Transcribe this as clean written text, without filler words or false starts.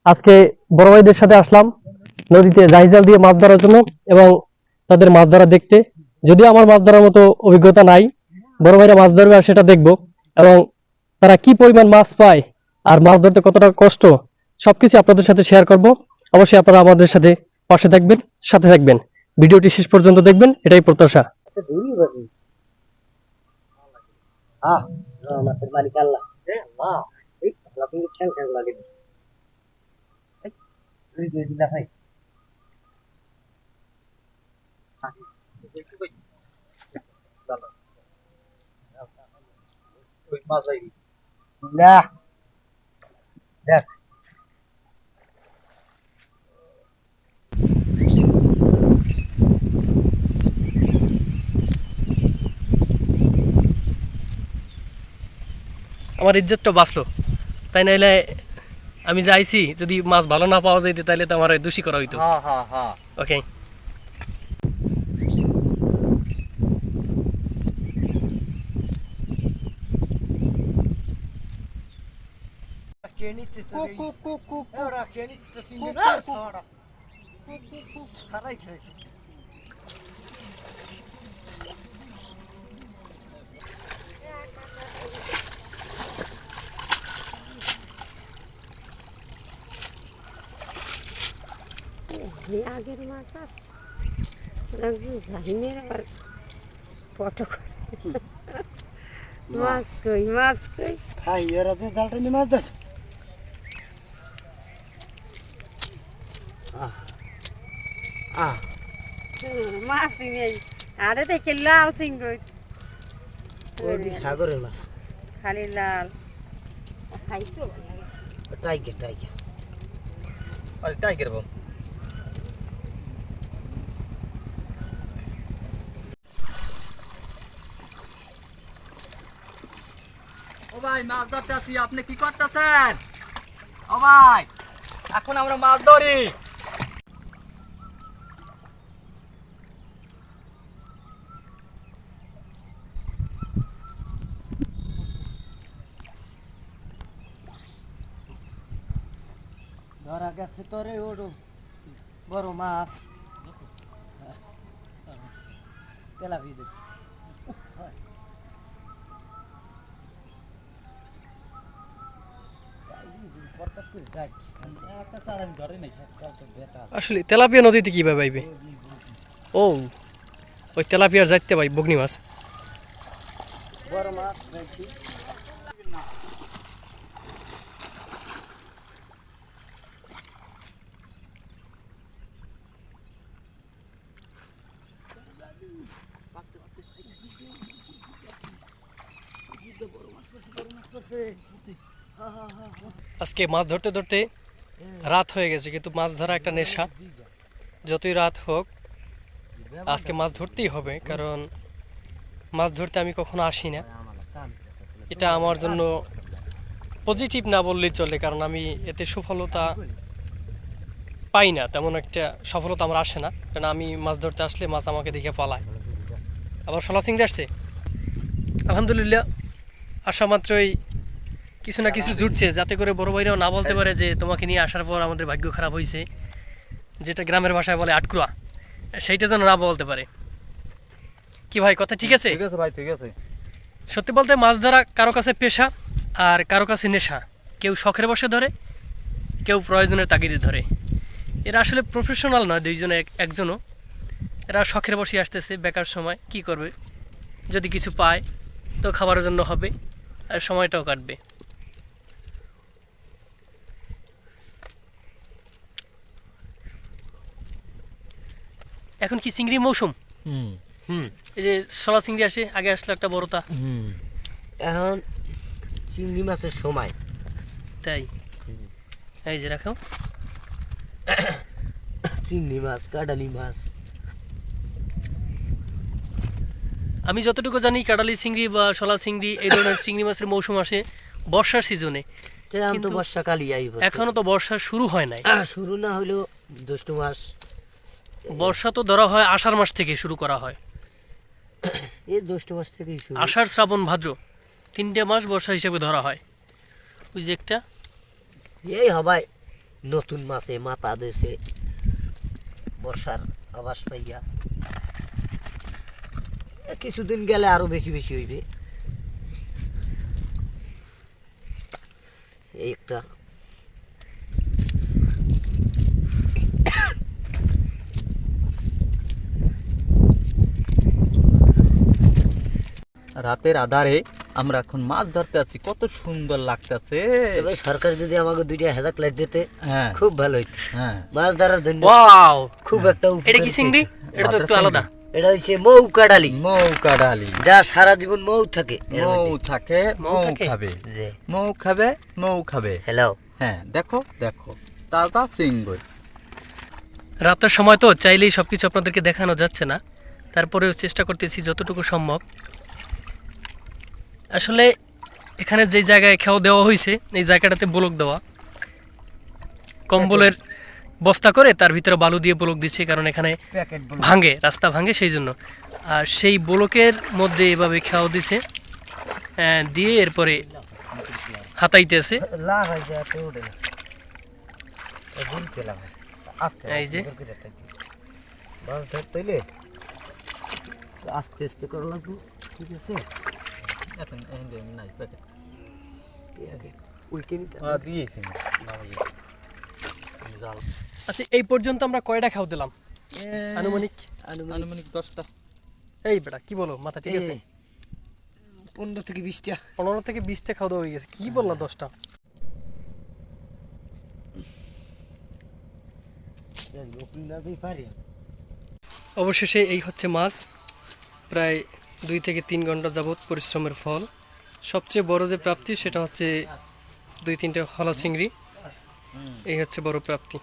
আজকে বড় ভাইদের সাথে আসলাম নদীতে জাল দিয়ে মাছ ধরার জন্য এবং তাদের মাছ ধরা দেখতে। যদিও আমার মাছ ধরার মতো অভিজ্ঞতা নাই, বড় ভাইরা মাছ ধরবে আর সেটা দেখবো এবং তারা কি পরিমাণ মাছ পায় আর মাছ ধরতে কতটা কষ্ট সবকিছু আপনাদের সাথে শেয়ার করব। অবশ্যই আপনারা আমাদের সাথে পাশে থাকবেন, সাথে থাকবেন, ভিডিওটি শেষ পর্যন্ত দেখবেন, এটাই প্রত্যাশা। মাছের মালিক আল্লাহ। দেখ আমার ইজ্জতটা বাঁচলো, তাই নাইলে আমি যাইছি যদি মাছ ভালো না পাওয়া যাইতে তাহলে তো আমার দোষী করা হইতো। ওকে, আগের মাছ আছে জাহিনের আবার পটক মাছ কই খাই এরা তো জালটা নিয়ে মাছ ধরছে। মাছই নেই। আরে দেখে লাল চিংড়ি, ওটি সাগরের মাছ। খালি লাল খাইতো টাইগার টাইগার আরে টাইগার বল। ও ভাই মাছ ধরতে আছি, আপনি কি করতেছেন? ও ভাই এখন আমরা মাছ ধরি। ধরা গেছে তোরে ওড়ো বড় মাছ, তেলাপিয়া দিস। আসলে তেলাপিয়া নদীতে কিভাবে পাইবে? ও, ওই তেলাপিয়ার যাইতে ভাই বগনি মাছ। বড় মাছ পেয়েছি। আজকে মাছ ধরতে ধরতে রাত হয়ে গেছে, কিন্তু মাছ ধরা একটা নেশা। যতই রাত হোক আজকে মাছ ধরতেই হবে, কারণ মাছ ধরতে আমি কখনো আসি না। এটা আমার জন্য পজিটিভ না বললেই চলে, কারণ আমি এতে সফলতা পাই না, তেমন একটা সফলতা আমার আসে না। কারণ আমি মাছ ধরতে আসলে মাছ আমাকে দেখে পালায়। আবার শলা চিংড়ি আসছে, আলহামদুলিল্লাহ। আসা মাত্রই কিছু না কিছু জুটছে, যাতে করে বড় ভাইরাও না বলতে পারে যে তোমাকে নিয়ে আসার পর আমাদের ভাগ্য খারাপ হয়েছে, যেটা গ্রামের ভাষায় বলে আটকুয়া, সেইটা যেন না বলতে পারে। কি ভাই, কথা ঠিক আছে? ঠিক আছে ভাই, ঠিক আছে। সত্যি বলতে মাছ ধরা কারো কাছে পেশা আর কারো কাছে নেশা। কেউ শখের বসে ধরে, কেউ প্রয়োজনের তাগিদে ধরে। এরা আসলে প্রফেশনাল নয়, দুইজনে একজনও। এরা শখের বসে আসতেছে, বেকার সময় কি করবে, যদি কিছু পায় তো খাবারের জন্য হবে আর সময়টাও কাটবে। এখন কি চিংড়ি মৌসুম? এই যে শলা চিংড়ি আসে, আগে আসলো একটা বড়টা। এখন চিংড়ি মাছের সময়, তাই এই যে রাখো চিংড়ি মাছ, কাঁটালি মাছ। আমি যতটুকু জানি কাঁটালি চিংড়ি বা শলা চিংড়ি এই ধরনের চিংড়ি মাছের মৌসুম আসে বর্ষার সিজনে। তো বর্ষাকালই আইব, এখনো তো বর্ষা শুরু হয় নাই। শুরু না হলেও জ্যৈষ্ঠ মাস। বর্ষা তো ধরা হয় আষাঢ় মাস থেকে শুরু করা হয়। এই জ্যৈষ্ঠ মাস থেকেই শুরু। আষাঢ়, শ্রাবণ, ভাদ্র 3টে মাস বর্ষা হিসেবে ধরা হয়। ওই যে একটা এই হবাই নতুন মাছে মাথা দিয়েছে বর্ষার আবাস পাইয়া। কিছুদিন গেলে আরো বেশি বেশি হইবে। এই একটা রাতের আধারে আমরা এখন মাছ ধরতে আছি, কত সুন্দর লাগতেছে। তবে সরকার যদি আমাকে 2টা হেদাক লাইট দিতে হ্যাঁ খুব ভালো হইতো। হ্যাঁ, মাছ ধরার জন্য ওয়াও, খুব একটা এটা কি চিংড়ি? এটা তো একটু আলাদা। এটা হচ্ছে মৌকা ডালি, মৌকা ডালি। যা সারা জীবন মৌ থাকে। মৌ থাকে, মৌ মৌ থাকে? খাবে, যে মৌ খাবে, মৌ খাবে। হ্যালো, হ্যাঁ দেখো দেখো, তাজা চিংড়ি। রাতের সময় তো চাইলেই সবকিছু আপনাদেরকে দেখানো যাচ্ছে না, তারপরেও চেষ্টা করতেছি যতটুকু সম্ভব। আসলে এখানে যে জায়গায় খেয়াও দেওয়া হয়েছে এই জায়গাটাতে ব্লক দেওয়া, কম্বলের বস্তা করে তার ভিতরে বালু দিয়ে ব্লক দিচ্ছে, কারণ এখানে প্যাকেট ভাঙে, রাস্তা ভাঙে সেই জন্য। আর সেই ব্লকের মধ্যে এভাবে খেয়াও দিছে, দিয়ে এরপরে হাতাইতেছে। লাভ হয় যে এত ওঠে না, ভুল পেলাম। আস্তে এই যে মাছ ধরতে হইলে আস্তে আস্তে করা লাগবে, ঠিক আছে? এখন নাই প্যাকেট উইকে নিতে দিয়েছি জাল আচ্ছা, এই পর্যন্ত আমরা কয়টা খাও দিলাম আনুমানিক? আনুমানিক 10টা। এই বেটা কি বলো, মাথা ঠিক আছে? 15 থেকে 20টা। 15 থেকে 20টা খাওয়া দাওয়া হয়ে গেছে। কি বললা 10টা? অবশেষে এই হচ্ছে মাছ, প্রায় 2 থেকে 3 ঘন্টা যাবৎ পরিশ্রমের ফল। সবচেয়ে বড় যে প্রাপ্তি সেটা হচ্ছে 2-3টে হলা চিংড়ি, এই হচ্ছে বড় প্রাপ্তি।